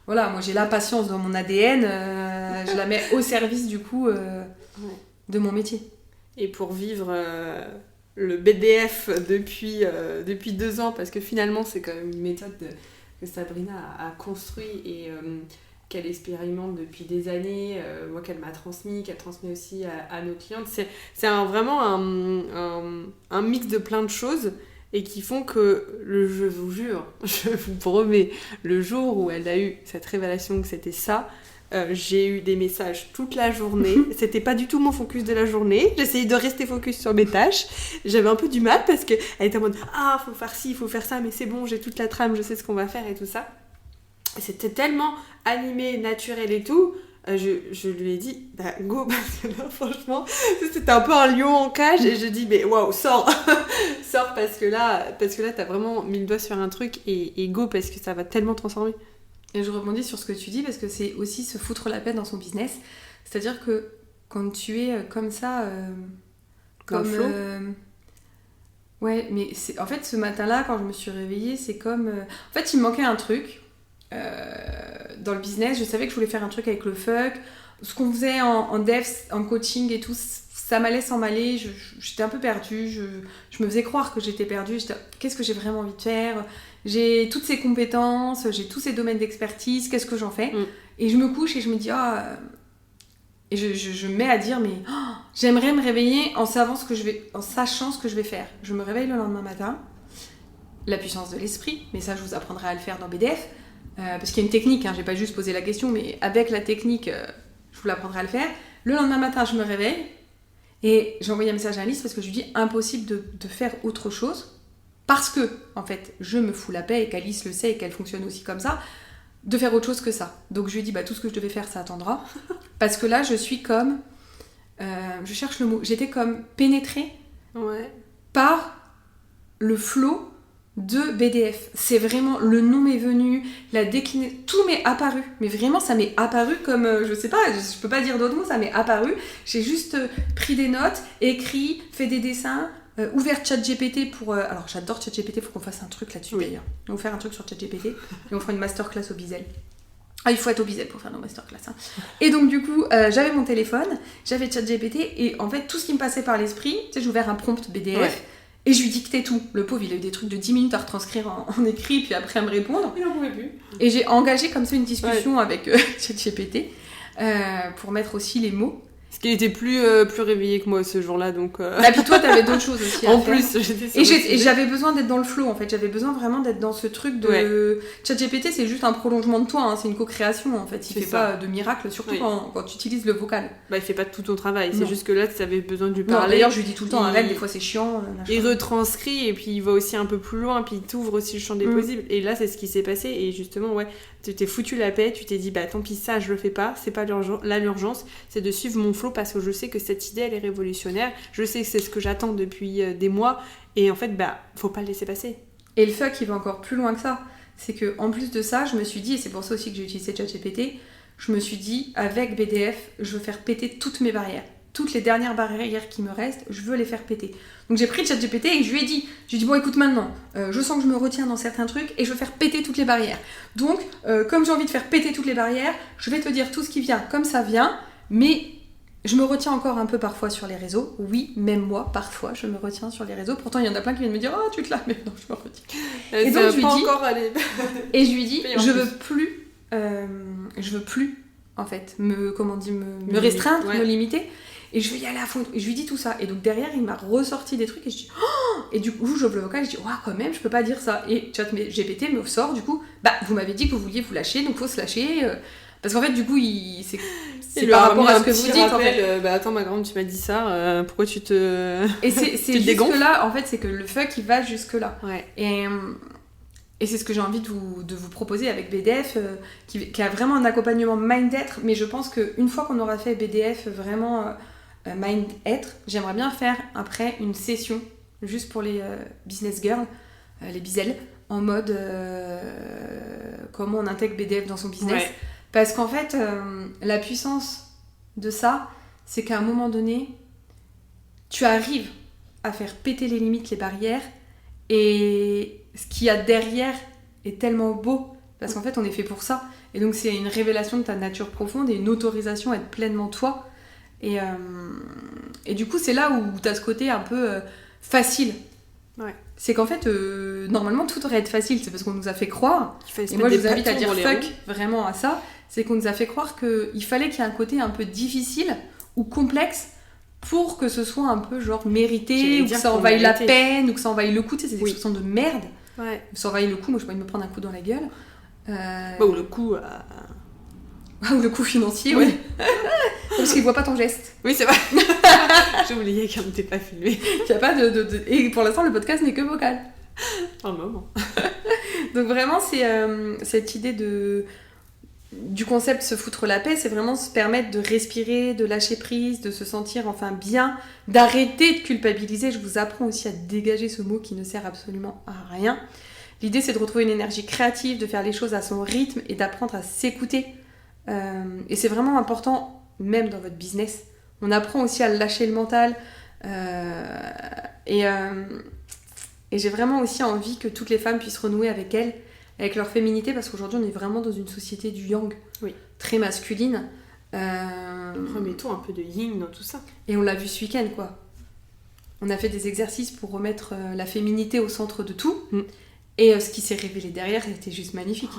Voilà, moi j'ai la patience dans mon ADN, je la mets au service du coup de mon métier. Et pour vivre le BDF depuis 2 ans, parce que finalement c'est quand même une méthode que Sabrina a construit et qu'elle expérimente depuis des années, moi qu'elle m'a transmis, qu'elle transmet aussi à nos clientes. C'est vraiment un mix de plein de choses. Et qui font que, je vous jure, je vous promets, le jour où elle a eu cette révélation que c'était ça, j'ai eu des messages toute la journée. C'était pas du tout mon focus de la journée. J'essayais de rester focus sur mes tâches. J'avais un peu du mal parce qu'elle était en mode « Ah, faut faire ci, faut faire ça, mais c'est bon, j'ai toute la trame, je sais ce qu'on va faire et tout ça. » C'était tellement animé, naturel et tout, je lui ai dit, bah go, parce que là, franchement, c'était un peu un lion en cage, et je dis, mais waouh, sors, sors, parce que là, t'as vraiment mis le doigt sur un truc, et go, parce que ça va tellement transformer. Et je rebondis sur ce que tu dis, parce que c'est aussi se foutre la paix dans son business. C'est-à-dire que quand tu es comme ça, comme... Ouais, mais en fait, ce matin-là, quand je me suis réveillée, c'est comme... En fait, il me manquait un truc. Dans le business, je savais que je voulais faire un truc avec le fuck. Ce qu'on faisait en dev, en coaching et tout, ça m'allait sans m'aller. J'étais un peu perdue. Je me faisais croire que j'étais perdue. Qu'est-ce que j'ai vraiment envie de faire ? J'ai toutes ces compétences, j'ai tous ces domaines d'expertise. Qu'est-ce que j'en fais ? Et je me couche et je me dis... Et je me mets à dire, mais j'aimerais me réveiller en sachant ce que je vais faire. Je me réveille le lendemain matin. La puissance de l'esprit, mais ça, je vous apprendrai à le faire dans BDF. Parce qu'il y a une technique, j'ai pas juste posé la question, mais avec la technique, je vous l'apprendrai à le faire. Le lendemain matin, je me réveille et j'ai envoyé un message à Alice parce que je lui dis impossible de faire autre chose parce que, en fait, je me fous la paix et qu'Alice le sait et qu'elle fonctionne aussi comme ça, de faire autre chose que ça. Donc je lui ai dit, tout ce que je devais faire, ça attendra. Parce que là, je suis comme... je cherche le mot. J'étais comme pénétrée par le flow de BDF. C'est vraiment, le nom m'est venu, la déclinaison, tout m'est apparu. Mais vraiment, ça m'est apparu comme, je sais pas, je peux pas dire d'autres mots, ça m'est apparu. J'ai juste pris des notes, écrit, fait des dessins, ouvert ChatGPT pour... alors, j'adore ChatGPT, faut qu'on fasse un truc là-dessus d'ailleurs. On va faire un truc sur ChatGPT et on fera une masterclass au Bizel. Ah, il faut être au Bizel pour faire nos masterclass. Et donc, du coup, j'avais mon téléphone, j'avais ChatGPT et en fait, tout ce qui me passait par l'esprit, tu sais, j'ai ouvert un prompt BDF. Et je lui dictais tout. Le pauvre, il a eu des trucs de 10 minutes à retranscrire en écrit, puis après à me répondre. Il en pouvait plus. Et j'ai engagé comme ça une discussion avec ChatGPT pour mettre aussi les mots. Parce qu'il était plus réveillé que moi ce jour-là, donc... Puis toi, t'avais d'autres choses aussi à faire. En plus, j'étais sur et j'avais besoin d'être dans le flow, en fait. J'avais besoin vraiment d'être dans ce truc de... ChatGPT, c'est juste un prolongement de toi, c'est une co-création, en fait. Il fait pas de miracle, surtout quand tu utilises le vocal. Il fait pas tout ton travail, c'est juste que là, tu avais besoin de lui parler. D'ailleurs, je lui dis tout le temps, arrête, des fois c'est chiant. Il retranscrit, et puis il va aussi un peu plus loin, puis il t'ouvre aussi le champ des possibles. Et là, c'est ce qui s'est passé, et justement, tu t'es foutu la paix, tu t'es dit, tant pis, ça, je le fais pas, c'est pas l'urgence, c'est de suivre mon flow, parce que je sais que cette idée, elle est révolutionnaire, je sais que c'est ce que j'attends depuis des mois, et en fait, faut pas le laisser passer. Et le fuck, il va encore plus loin que ça. C'est que en plus de ça, je me suis dit, et c'est pour ça aussi que j'ai utilisé ChatGPT, je me suis dit, avec BDF, je veux faire péter toutes mes barrières. Toutes les dernières barrières qui me restent, je veux les faire péter. Donc j'ai pris ChatGPT et je lui ai dit, bon écoute maintenant, je sens que je me retiens dans certains trucs et je veux faire péter toutes les barrières. Donc, comme j'ai envie de faire péter toutes les barrières, je vais te dire tout ce qui vient comme ça vient, mais je me retiens encore un peu parfois sur les réseaux. Oui, même moi, parfois, je me retiens sur les réseaux. Pourtant, il y en a plein qui viennent me dire « Oh, tu te la mets !» Non, je me retiens. Et donc, je lui dis... Et je lui dis « Je veux plus, en fait, me restreindre, me limiter. Et je veux y aller à fond. » Et je lui dis tout ça. Et donc, derrière, il m'a ressorti des trucs. Et je dis « Oh !» Et du coup, j'ouvre le vocal. Je dis « Ouah, quand même, je peux pas dire ça. » Et ChatGPT me sort, du coup, vous m'avez dit que vous vouliez vous lâcher, donc faut se lâcher. Parce qu'en fait, du coup, c'est par rapport à ce que vous dites, en fait. Attends, ma grande, tu m'as dit ça, pourquoi tu te... Et c'est jusque-là, en fait, c'est que le fuck, il va jusque-là. Et c'est ce que j'ai envie de vous proposer avec BDF, qui a vraiment un accompagnement mind-être, mais je pense qu'une fois qu'on aura fait BDF vraiment mind-être, j'aimerais bien faire, après, une session, juste pour les business girls, les biselles, en mode comment on intègre BDF dans son business. Parce qu'en fait, la puissance de ça, c'est qu'à un moment donné, tu arrives à faire péter les limites, les barrières, et ce qu'il y a derrière est tellement beau, parce qu'en fait, on est fait pour ça. Et donc, c'est une révélation de ta nature profonde et une autorisation à être pleinement toi. Et du coup, c'est là où tu as ce côté un peu facile. C'est qu'en fait, normalement, tout devrait être facile. C'est parce qu'on nous a fait croire. Et moi, je vous invite à dire fuck vraiment à ça. C'est qu'on nous a fait croire qu'il fallait qu'il y ait un côté un peu difficile ou complexe pour que ce soit un peu genre mérité, ou que ça envahisse la peine, ou que ça envahisse le coup. Tu sais, c'est des expressions de merde. Ça envahit le coup. Moi, je peux me prendre un coup dans la gueule. Ou le coup... Ou le coup financier, oui. Parce qu'il voit pas ton geste. Oui, c'est vrai. J'ai oublié qu'on n'était pas filmé. Il y a pas de... Et pour l'instant, le podcast n'est que vocal. Pour le moment. Donc vraiment, c'est cette idée de... du concept se foutre la paix, c'est vraiment se permettre de respirer, de lâcher prise, de se sentir enfin bien, d'arrêter de culpabiliser. Je vous apprends aussi à dégager ce mot qui ne sert absolument à rien. L'idée, c'est de retrouver une énergie créative, de faire les choses à son rythme et d'apprendre à s'écouter. Et c'est vraiment important, même dans votre business. On apprend aussi à lâcher le mental. Et j'ai vraiment aussi envie que toutes les femmes puissent renouer avec elles, avec leur féminité, parce qu'aujourd'hui, on est vraiment dans une société du yang, très masculine. Remettons un peu de yin dans tout ça. Et on l'a vu ce week-end, quoi. On a fait des exercices pour remettre la féminité au centre de tout. Et ce qui s'est révélé derrière, c'était juste magnifique.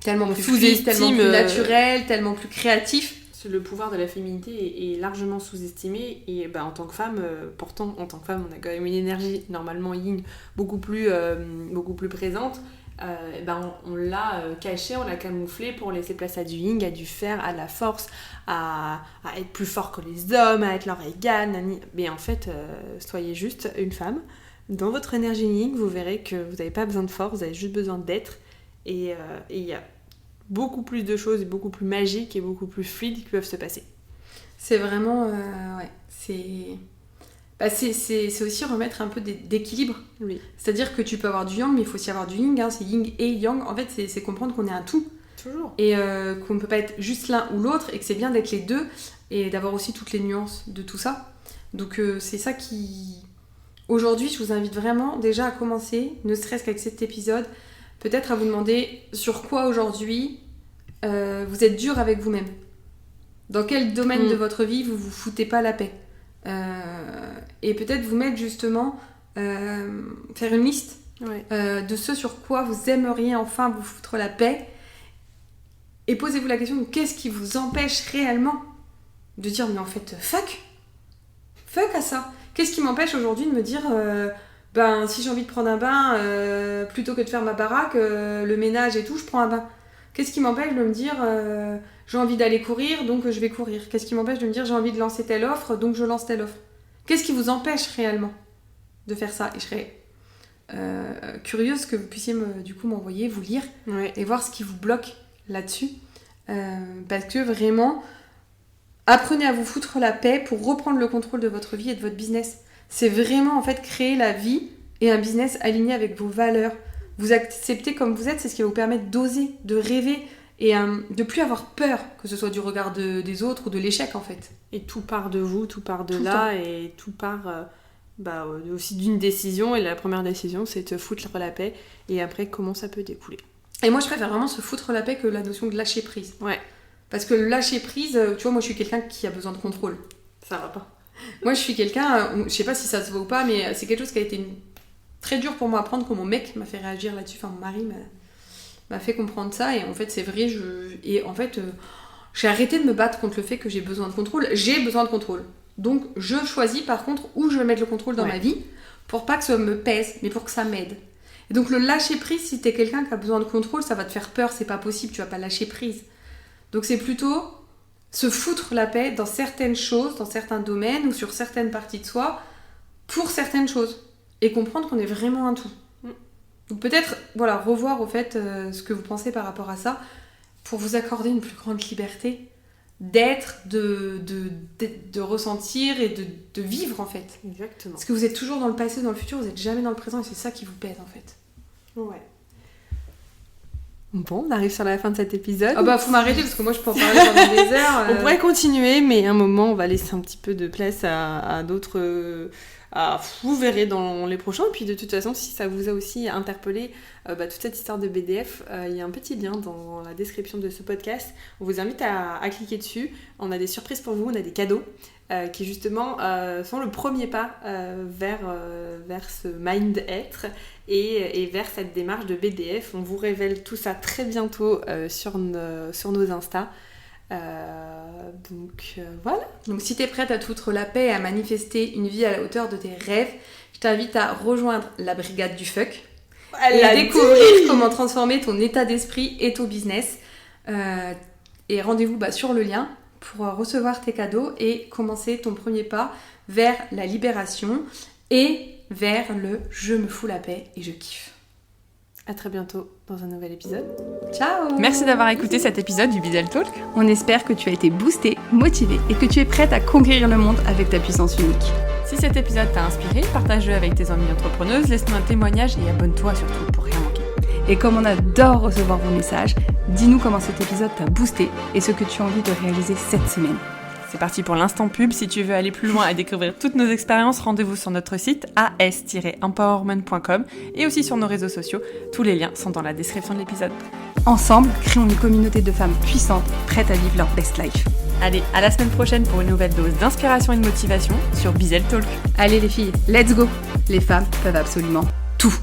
Tellement plus fluide, tellement plus naturel, tellement plus créatif. Le pouvoir de la féminité est largement sous-estimé. Et en tant que femme, pourtant, en tant que femme, on a quand même une énergie normalement yin beaucoup plus présente. On l'a caché, on l'a camouflé pour laisser place à du yin, à du fer, à la force, à être plus fort que les hommes, à être leur égal. Mais en fait, soyez juste une femme. Dans votre énergie yin, vous verrez que vous n'avez pas besoin de force, vous avez juste besoin d'être. Et il y a beaucoup plus de choses, beaucoup plus magiques et beaucoup plus fluides qui peuvent se passer. C'est vraiment... c'est aussi remettre un peu d'équilibre. Oui. C'est-à-dire que tu peux avoir du yang, mais il faut aussi avoir du yin. C'est yin et yang. En fait, c'est comprendre qu'on est un tout. Toujours. Et qu'on ne peut pas être juste l'un ou l'autre, et que c'est bien d'être les deux, et d'avoir aussi toutes les nuances de tout ça. Donc c'est ça qui... Aujourd'hui, je vous invite vraiment déjà à commencer, ne serait-ce qu'avec cet épisode, peut-être à vous demander sur quoi aujourd'hui vous êtes dur avec vous-même. Dans quel domaine de votre vie vous vous foutez pas la paix. Et peut-être vous mettre justement, faire une liste de ce sur quoi vous aimeriez enfin vous foutre la paix. Et posez-vous la question de qu'est-ce qui vous empêche réellement de dire mais en fait fuck à ça. Qu'est-ce qui m'empêche aujourd'hui de me dire si j'ai envie de prendre un bain plutôt que de faire ma baraque, le ménage et tout, je prends un bain. Qu'est-ce qui m'empêche de me dire j'ai envie d'aller courir donc je vais courir. Qu'est-ce qui m'empêche de me dire j'ai envie de lancer telle offre donc je lance telle offre. Qu'est-ce qui vous empêche réellement de faire ça? Et je serais curieuse que vous puissiez m'envoyer, vous lire et voir ce qui vous bloque là-dessus. Parce que vraiment, apprenez à vous foutre la paix pour reprendre le contrôle de votre vie et de votre business. C'est vraiment en fait créer la vie et un business aligné avec vos valeurs. Vous acceptez comme vous êtes, c'est ce qui va vous permettre d'oser, de rêver et de plus avoir peur, que ce soit du regard des autres ou de l'échec en fait. Et tout part de vous, tout part de là, et tout part aussi d'une décision. Et la première décision, c'est de te foutre la paix. Et après, comment ça peut découler? Et moi, je préfère vraiment se foutre la paix que la notion de lâcher prise. Ouais. Parce que le lâcher prise, tu vois, moi, je suis quelqu'un qui a besoin de contrôle. Ça va pas. Moi, je suis quelqu'un, je sais pas si ça se voit ou pas, mais c'est quelque chose qui a été très dur pour moi à apprendre, quand mon mec m'a fait réagir là-dessus, enfin mon mari m'a fait comprendre ça, et en fait c'est vrai, j'ai arrêté de me battre contre le fait que j'ai besoin de contrôle. J'ai besoin de contrôle, donc je choisis par contre où je vais mettre le contrôle dans ma vie, pour pas que ça me pèse, mais pour que ça m'aide. Et donc le lâcher prise, si t'es quelqu'un qui a besoin de contrôle, ça va te faire peur, c'est pas possible, tu vas pas lâcher prise. Donc c'est plutôt se foutre la paix dans certaines choses, dans certains domaines ou sur certaines parties de soi, pour certaines choses. Et comprendre qu'on est vraiment un tout. Donc peut-être, revoir au fait ce que vous pensez par rapport à ça, pour vous accorder une plus grande liberté d'être, de ressentir et de vivre en fait. Exactement. Parce que vous êtes toujours dans le passé, dans le futur, vous n'êtes jamais dans le présent, et c'est ça qui vous pèse en fait. Ouais. Bon, on arrive sur la fin de cet épisode. Faut m'arrêter parce que moi je peux en parler pendant des heures. On pourrait continuer, mais à un moment on va laisser un petit peu de place à d'autres... vous verrez dans les prochains. Et puis de toute façon, si ça vous a aussi interpellé toute cette histoire de BDF, il y a un petit lien dans la description de ce podcast. On vous invite à cliquer dessus. On a des surprises pour vous, on a des cadeaux qui justement sont le premier pas vers ce mind-être et vers cette démarche de BDF. On vous révèle tout ça très bientôt sur nos Insta. Voilà. Donc si t'es prête à te foutre la paix et à manifester une vie à la hauteur de tes rêves, je t'invite à rejoindre la brigade du fuck et à découvrir comment transformer ton état d'esprit et ton business. Et rendez-vous sur le lien pour recevoir tes cadeaux et commencer ton premier pas vers la libération et vers le je me fous la paix et je kiffe. À très bientôt dans un nouvel épisode. Ciao! Merci d'avoir écouté cet épisode du Bizel Talk. On espère que tu as été boosté, motivé et que tu es prête à conquérir le monde avec ta puissance unique. Si cet épisode t'a inspiré, partage-le avec tes amies entrepreneuses, laisse-nous un témoignage et abonne-toi surtout pour rien manquer. Et comme on adore recevoir vos messages, dis-nous comment cet épisode t'a boosté et ce que tu as envie de réaliser cette semaine. C'est parti pour l'instant pub. Si tu veux aller plus loin et découvrir toutes nos expériences, rendez-vous sur notre site as-empowerment.com et aussi sur nos réseaux sociaux. Tous les liens sont dans la description de l'épisode. Ensemble, créons une communauté de femmes puissantes, prêtes à vivre leur best life. Allez, à la semaine prochaine pour une nouvelle dose d'inspiration et de motivation sur Bizel Talk. Allez les filles, let's go! Les femmes peuvent absolument tout.